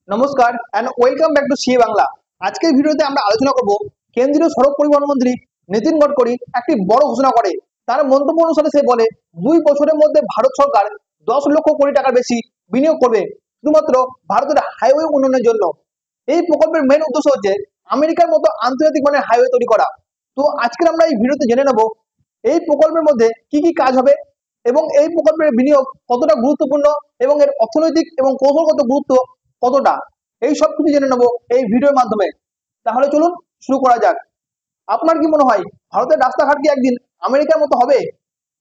নমস্কার and welcome back to CA Bangla. আজকের ভিডিওতে আমরা আলোচনা করব কেন্দ্রীয় সড়ক পরিবহন মন্ত্রী নীতিন গডকরি একটি বড় ঘোষণা করে। তার মন্তব্য অনুসারে সে বলে 2 বছরের মধ্যে ভারত সরকার 10 লক্ষ কোটি টাকার বেশি বিনিয়োগ করবে শুধুমাত্র ভারতের হাইওয়ে উন্নয়নের জন্য। এই প্রকল্পের মেন উদ্দেশ্য হচ্ছে আমেরিকার মতো আন্তর্জাতিক মানের হাইওয়ে তৈরি করা। তো আজকের আমরা এই ভিডিওতে জেনে নেব এই প্রকল্পের মধ্যে কি কি কাজ হবে এবং এই প্রকল্পের বিনিয়োগ কতটা গুরুত্বপূর্ণ এবং এর অর্থনৈতিক এবং কৌশলগত গুরুত্ব কতটা, এই সব কিছু জেনে নেবো এই ভিডিওর মাধ্যমে। তাহলে চলুন শুরু করা যাক। আপনার কি মনে হয় ভারতের রাস্তাঘাট কি একদিন আমেরিকার মতো হবে?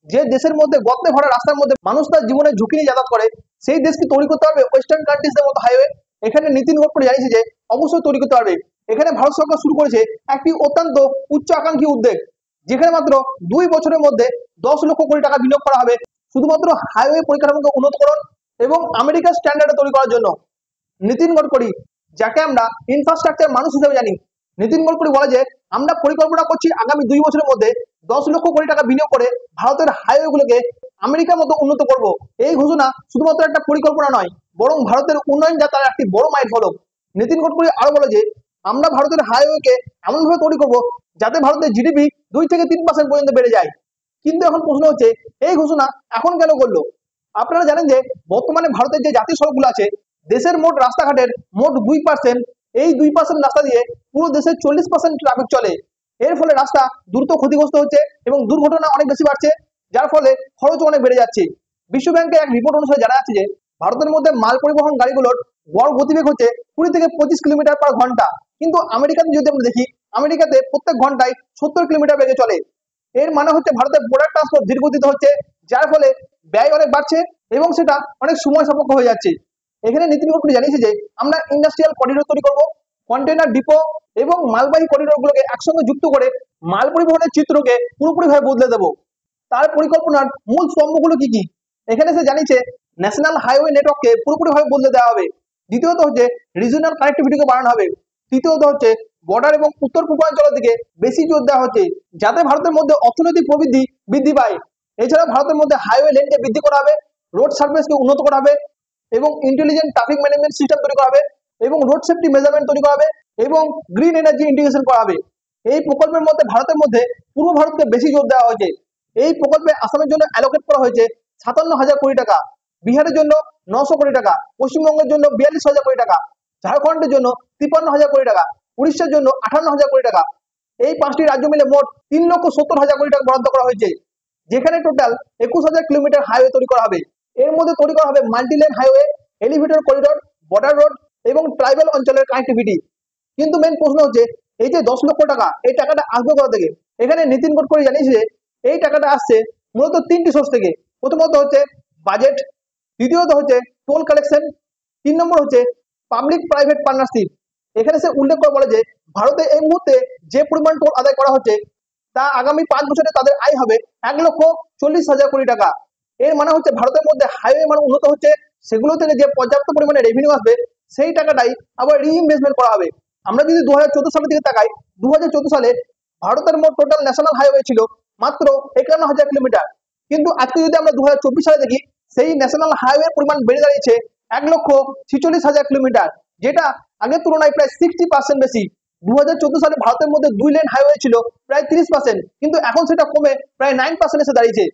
যে দেশের মধ্যে গর্তে ভরা রাস্তার মধ্যে মানুষ তার জীবনের ঝুঁকি নিয়ে যাতায়াত করে, সেই দেশকে তৈরি করতে পারবে ওয়েস্টার্ন কান্ট্রিজের মতো হাইওয়ে? এখানে নীতিন গডকরি জানিয়েছে যে অবশ্যই তৈরি করতে পারবে। এখানে ভারত সরকার শুরু করেছে একটি অত্যন্ত উচ্চ আকাঙ্ক্ষী উদ্যোগ, যেখানে মাত্র 2 বছরের মধ্যে 10 লক্ষ কোটি টাকা বিনিয়োগ করা হবে শুধুমাত্র হাইওয়ে পরিকাঠামোকে উন্নতকরণ এবং আমেরিকার স্ট্যান্ডার্ডে তৈরি করার জন্য। নীতিন গডকরি, যাকে আমরা ইনফ্রাস্ট্রাকচার মানুষ হিসেবে জানি, নীতিন গডকরি বলে যে আমরা পরিকল্পনা করছি আগামী 2 বছরের মধ্যে 10 লক্ষ কোটি টাকা বিনিয়োগ করে ভারতের হাইওয়ে গুলোকে আমেরিকার মতো উন্নত করব। এই ঘোষণা শুধুমাত্র একটা পরিকল্পনা নয়, বরং ভারতের উন্নয়ন যাত্রার একটি বড় মাইল ফলক। নীতিন গডকরি আরো বলে যে আমরা ভারতের হাইওয়েকে এমনভাবে তৈরি করব যাতে ভারতের জিডিপি 2 থেকে 3% পর্যন্ত বেড়ে যায়। কিন্তু এখন প্রশ্ন হচ্ছে এই ঘোষণা এখন কেন করলো? আপনারা জানেন যে বর্তমানে ভারতের যে জাতীয় সড়কগুলো আছে, দেশের মোট রাস্তাঘাটের মোট 2%, এই 2% রাস্তা দিয়ে পুরো দেশের 40% ট্রাফিক চলে। এর ফলে রাস্তা দ্রুত ক্ষতিগ্রস্ত হচ্ছে এবং দুর্ঘটনা অনেক বেশি বাড়ছে, যার ফলে খরচ অনেক বেড়ে যাচ্ছে। বিশ্ব ব্যাংকের এক রিপোর্ট অনুসারে জানা যাচ্ছে যে ভারতের মধ্যে মাল পরিবহন গাড়িগুলোর গড় গতিবেগ হচ্ছে 20 থেকে 25 কিলোমিটার/ঘন্টা, কিন্তু আমেরিকাতে যদি আমরা দেখি, আমেরিকাতে প্রত্যেক ঘন্টায় 70 কিলোমিটার বেগে চলে। এর মানে হচ্ছে ভারতের বোর্ডার ট্রান্সপোর্ট ধীরগতিতে হচ্ছে, যার ফলে ব্যয় অনেক বাড়ছে এবং সেটা অনেক সময় সাপেক্ষ হয়ে যাচ্ছে। এখানে নীতিন গডকরি জানিয়েছে যে আমরা ইন্ডাস্ট্রিয়াল করিডোর তৈরি করব, কন্টেনার ডিপো এবং মালবাহী করিডোর গুলোকে একসঙ্গে যুক্ত করে মাল পরিবহনের চিত্রকে পুরোপুরিভাবে বদলে দেব। তার পরিকল্পনার মূল স্তম্ভগুলো কি কি? এখানে সে জানিয়েছে ন্যাশনাল হাইওয়ে নেটওয়ার্ককে পুরোপুরিভাবে বদলে দেওয়া হবে। দ্বিতীয়ত হচ্ছে রিজিওনাল কানেক্টিভিটিকে বাড়ানো হবে। তৃতীয়ত হচ্ছে বর্ডার এবং উত্তর পূর্বাঞ্চলের দিকে বেশি জোর দেওয়া হচ্ছে, যাতে ভারতের মধ্যে অর্থনৈতিক প্রবৃদ্ধি বৃদ্ধি পায়। এছাড়া ভারতের মধ্যে হাইওয়ে লেনকে বৃদ্ধি করা হবে, রোড সার্ভিসকে উন্নত করা হবে এবং ইন্টেলিজেন্ট ট্রাফিক ম্যানেজমেন্ট সিস্টেম তৈরি করা হবে এবং রোড সেফটি মেজারমেন্ট তৈরি করা হবে এবং গ্রিন এনার্জি ইন্টিগ্রেশন করা হবে। এই প্রকল্পের মধ্যে ভারতের মধ্যে পূর্ব ভারতকে বেশি জোর দেওয়া হয়েছে। এই প্রকল্পে আসামের জন্য অ্যালোকেট করা হয়েছে 57,000 কোটি টাকা, বিহারের জন্য 900 কোটি টাকা, পশ্চিমবঙ্গের জন্য 42,000 কোটি টাকা, ঝাড়খণ্ডের জন্য 53,000 কোটি টাকা, উড়িষ্যার জন্য 58,000 কোটি টাকা। এই 5টি রাজ্য মিলে মোট 3,70,000 কোটি টাকা বরাদ্দ করা হয়েছে, যেখানে টোটাল 21,000 কিলোমিটার হাইওয়ে তৈরি করা হবে। এর মধ্যে তৈরি করা হবে multilane highway, elevator corridor, border road এবং ট্রাইবাল অঞ্চলের কানেক্টিভিটি। কিন্তু মেন প্রশ্ন হচ্ছে এই যে 10 লক্ষ টাকা, এই টাকাটা আসবে কোথা থেকে? এখানে নীতিন গডকরি জানিয়েছে যে এই টাকাটা আসছে মূলত 3টি সোর্স থেকে। প্রথমত হচ্ছে বাজেট, দ্বিতীয়ত হচ্ছে টোল কালেকশন, 3 নম্বর হচ্ছে পাবলিক প্রাইভেট পার্টনারশিপ। এখানে সে উল্লেখ করে বলে যে ভারতে এই মুহূর্তে যে পরিমাণ টোল আদায় করা হচ্ছে তা আগামী 5 বছরে তাদের আয় হবে 1,40,000 কোটি টাকা। এর মানে হচ্ছে ভারতের মধ্যে হাইওয়ে মান উন্নত হচ্ছে, সেগুলো থেকে যে পর্যাপ্ত পরিমাণে রেভিনিউ আসবে সেই টাকাটাই আবার রিইনভেস্টমেন্ট করা হবে। আমরা যদি 2014 সালের দিকে তাকাই, 2014 সালে ভারতের মোট টোটাল ন্যাশনাল হাইওয়ে ছিল মাত্র 51,000 কিলোমিটার, কিন্তু আজকে যদি আমরা 2024 সালে দেখি, সেই ন্যাশনাল হাইওয়ে পরিমাণ বেড়ে দাঁড়িয়েছে 1,46,000 কিলোমিটার, যেটা আগের তুলনায় প্রায় 60% বেশি। 2014 সালে ভারতের মধ্যে 2 লেন হাইওয়ে ছিল প্রায় 30%, কিন্তু এখন সেটা কমে প্রায় 9% এসে দাঁড়িয়েছে।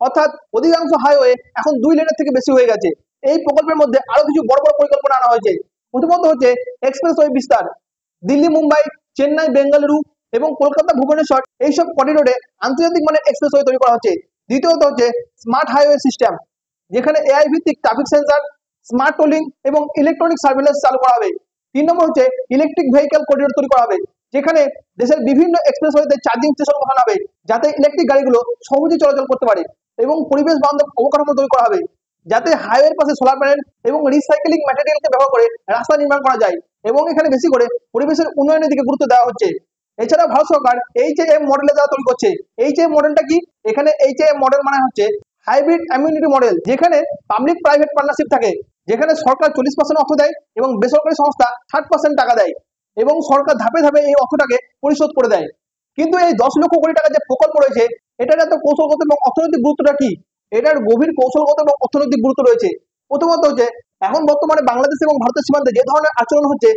অর্থাৎ অধিকাংশ হাইওয়ে এখন 2 লেনের থেকে বেশি হয়ে গেছে। এই প্রকল্পের মধ্যে আরো কিছু বড় বড় পরিকল্পনা আনা হয়েছে। প্রথমত হচ্ছে এক্সপ্রেসওয়ে বিস্তার, দিল্লি মুম্বাই, চেন্নাই বেঙ্গালুরু এবং কলকাতা ভুবনেশ্বর এইসব করিডোরে আন্তর্জাতিক মানের এক্সপ্রেসওয়ে তৈরি করা হচ্ছে। দ্বিতীয়ত হচ্ছে স্মার্ট হাইওয়ে সিস্টেম, যেখানে এআই ভিত্তিক ট্রাফিক সেন্সর, স্মার্ট টোলিং এবং ইলেকট্রনিক সার্ভিলেন্স চালু করা হবে। 3 নম্বর হচ্ছে ইলেকট্রিক ভেহিকল করিডোর তৈরি করা হবে, যেখানে দেশের বিভিন্ন এক্সপ্রেসওয়েতে চার্জিং স্টেশন বসানো হবে, যাতে ইলেকট্রিক গাড়িগুলো সহজে চলাচল করতে পারে এবং পরিবেশ বান্ধব অবকাঠামো তৈরি করা হবে, যাতে হাইওয়ের পাশে সোলার প্যানেল এবং রিসাইকেলিং ম্যাটেরিয়ালকে ব্যবহার করে রাস্তা নির্মাণ করা যায় এবং এখানে বেশি করে পরিবেশের উন্নয়নের দিকে গুরুত্ব দেওয়া হচ্ছে। এছাড়া ভারত সরকার এইচএএম মডেলে যারা তৈরি করছে। এইচএএম মডেলটা কি? এখানে এইচএএম মডেল মানে হচ্ছে হাইব্রিড অ্যামিউনিটি মডেল, যেখানে পাবলিক প্রাইভেট পার্টনারশিপ থাকে, যেখানে সরকার 40% অর্থ দেয় এবং বেসরকারি সংস্থা 60% টাকা দেয় এবং সরকার ধাপে ধাপে এই অর্থটাকে পরিশোধ করে দেয়। কিন্তু এই 10 লক্ষ কোটি টাকার যে প্রকল্প রয়েছে, এটার এত কৌশলগত এবং অর্থনৈতিক গুরুত্বটা কি? এটার গভীর কৌশলগত এবং অর্থনৈতিক গুরুত্ব রয়েছে। প্রথমত হচ্ছে এখন বর্তমানে বাংলাদেশ এবং ভারতের সীমান্তে যে ধরনের আচরণ হচ্ছে,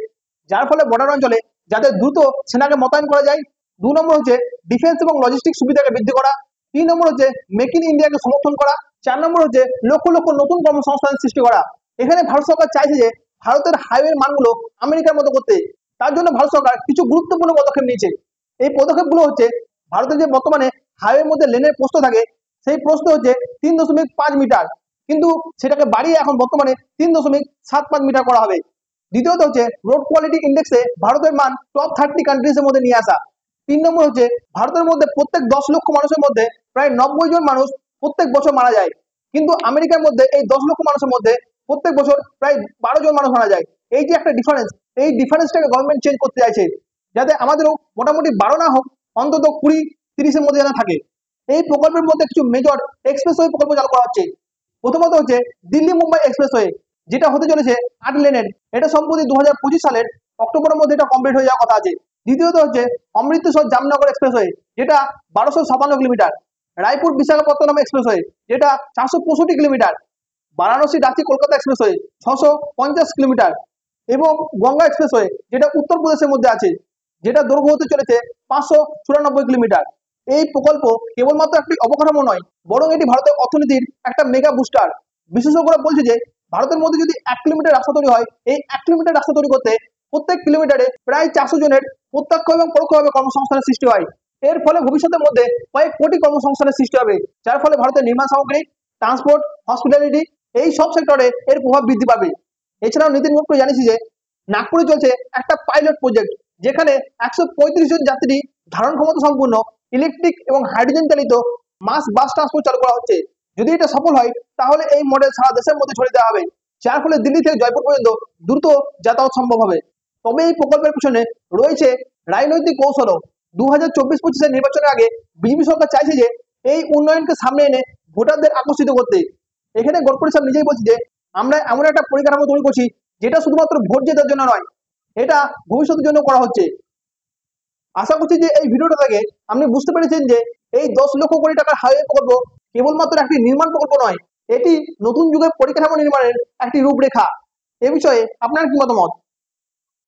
যার ফলে বর্ডার অঞ্চলে যাতে দ্রুত সেনাকে মোতায়েন করা যায়। 2 নম্বর হচ্ছে ডিফেন্স এবং লজিস্টিক সুবিধাকে বৃদ্ধি করা। 3 নম্বর হচ্ছে মেক ইন ইন্ডিয়াকে সমর্থন করা। 4 নম্বর হচ্ছে লক্ষ লক্ষ নতুন কর্মসংস্থানের সৃষ্টি করা। এখানে ভারত সরকার চাইছে যে ভারতের হাইওয়ে মানগুলো আমেরিকার মতো করতে। তার জন্য ভারত সরকার কিছু গুরুত্বপূর্ণ পদক্ষেপ নিয়েছে। এই পদক্ষেপগুলো হচ্ছে ভারতের যে বর্তমানে হাইওয়ের মধ্যে লেনের প্রস্থ থাকে, সেই প্রস্থ হচ্ছে 3.5 মিটার, কিন্তু সেটাকে বাড়িয়ে এখন বর্তমানে 3.75 মিটার করা হবে। দ্বিতীয়ত হচ্ছে রোড কোয়ালিটি ইন্ডেক্সে ভারতের মান টপ 30 কান্ট্রিজের মধ্যে নিয়ে আসা। 3 নম্বর হচ্ছে ভারতের মধ্যে প্রত্যেক 10 লক্ষ মানুষের মধ্যে প্রায় 90 জন মানুষ প্রত্যেক বছর মারা যায়, কিন্তু আমেরিকার মধ্যে এই 10 লক্ষ মানুষের মধ্যে প্রত্যেক বছর প্রায় 12 জন মানুষ মারা যায়। এই যে একটা ডিফারেন্স, এই ডিফারেন্সটাকে গভর্নমেন্ট চেঞ্জ করতে চাইছে, যাতে আমাদেরও মোটামুটি 12 না হোক, অন্তত 20-30-এর মধ্যে যেন থাকে। এই প্রকল্পের মধ্যে কিছু মেজর এক্সপ্রেসওয়ে প্রকল্প চালু করা হচ্ছে। প্রথমত হচ্ছে দিল্লি মুম্বাই এক্সপ্রেসওয়ে, যেটা হতে চলেছে 8 লেনের। এটা সম্প্রতি 2025 সালের অক্টোবরের মধ্যে এটা কমপ্লিট হয়ে যাওয়ার কথা আছে। দ্বিতীয়ত হচ্ছে অমৃতসর জামনগর এক্সপ্রেসওয়ে, যেটা 1256 কিলোমিটার। রায়পুর বিশাখাপত্তনম এক্সপ্রেসওয়ে, যেটা 465 kilometre. Varanasi Ranchi Kolkata expressway 650 kilometre. এবং গঙ্গা এক্সপ্রেসওয়ে, যেটা উত্তরপ্রদেশের মধ্যে আছে, যেটা দৈর্ঘ্য হতে চলেছে 594 কিলোমিটার। এই প্রকল্প কেবলমাত্র একটি অবকাঠামো নয়, বরং এটি ভারতের অর্থনীতির একটা মেগা বুস্টার। বিশেষজ্ঞরা বলছে যে ভারতের মধ্যে যদি 1 কিলোমিটার রাস্তা তৈরি হয়, এই 1 কিলোমিটার রাস্তা তৈরি করতে প্রত্যেক কিলোমিটারে প্রায় 400 জনের প্রত্যক্ষ এবং পরোক্ষভাবে কর্মসংস্থানের সৃষ্টি হয়। এর ফলে ভবিষ্যতের মধ্যে কয়েক কোটি কর্মসংস্থানের সৃষ্টি হবে, যার ফলে ভারতের নির্মাণ সামগ্রী, ট্রান্সপোর্ট, হসপিটালিটি, এই সব সেক্টরে এর প্রভাব বৃদ্ধি পাবে। এছাড়াও নীতিন গডকরি জানিয়েছে যে নাগপুরে চলছে একটা পাইলট প্রজেক্ট, যেখানে 135 জন যাত্রী ধারণ ক্ষমতা সম্পূর্ণ ইলেকট্রিক এবং হাইড্রোজেন চালিত মাস বাস ট্রান্সপোর্ট চালু করা হচ্ছে। যদি এটা সফল হয়, তাহলে এই মডেল সারা দেশের মধ্যে ছড়িয়ে দেওয়া হবে, যার ফলে দিল্লি থেকে জয়পুর পর্যন্ত দ্রুত যাতায়াত সম্ভব হবে। তবে এই প্রকল্পের পিছনে রয়েছে রাজনৈতিক কৌশলও। 2024-25 নির্বাচনের আগে বিজেপি সরকার চাইছে যে এই উন্নয়নকে সামনে এনে ভোটারদের আকর্ষিত করতে। এখানে গডকরি সাহেব নিজেই বলছে যে আমরা এমন একটা পরিকাঠামো তৈরি করছি, যেটা শুধুমাত্র ভোট জেতার জন্য নয়, এটা ভবিষ্যতের জন্য করা হচ্ছে। আশা করছি যে এই ভিডিওটা থেকে আপনি বুঝতে পেরেছেন যে এই 10 লক্ষ কোটি টাকার হাইওয়ে প্রকল্প কেবলমাত্র একটি নির্মাণ প্রকল্প নয়, এটি নতুন যুগের পরিকাঠামো নির্মাণের একটি রূপরেখা। এ বিষয়ে আপনার কি মতামত?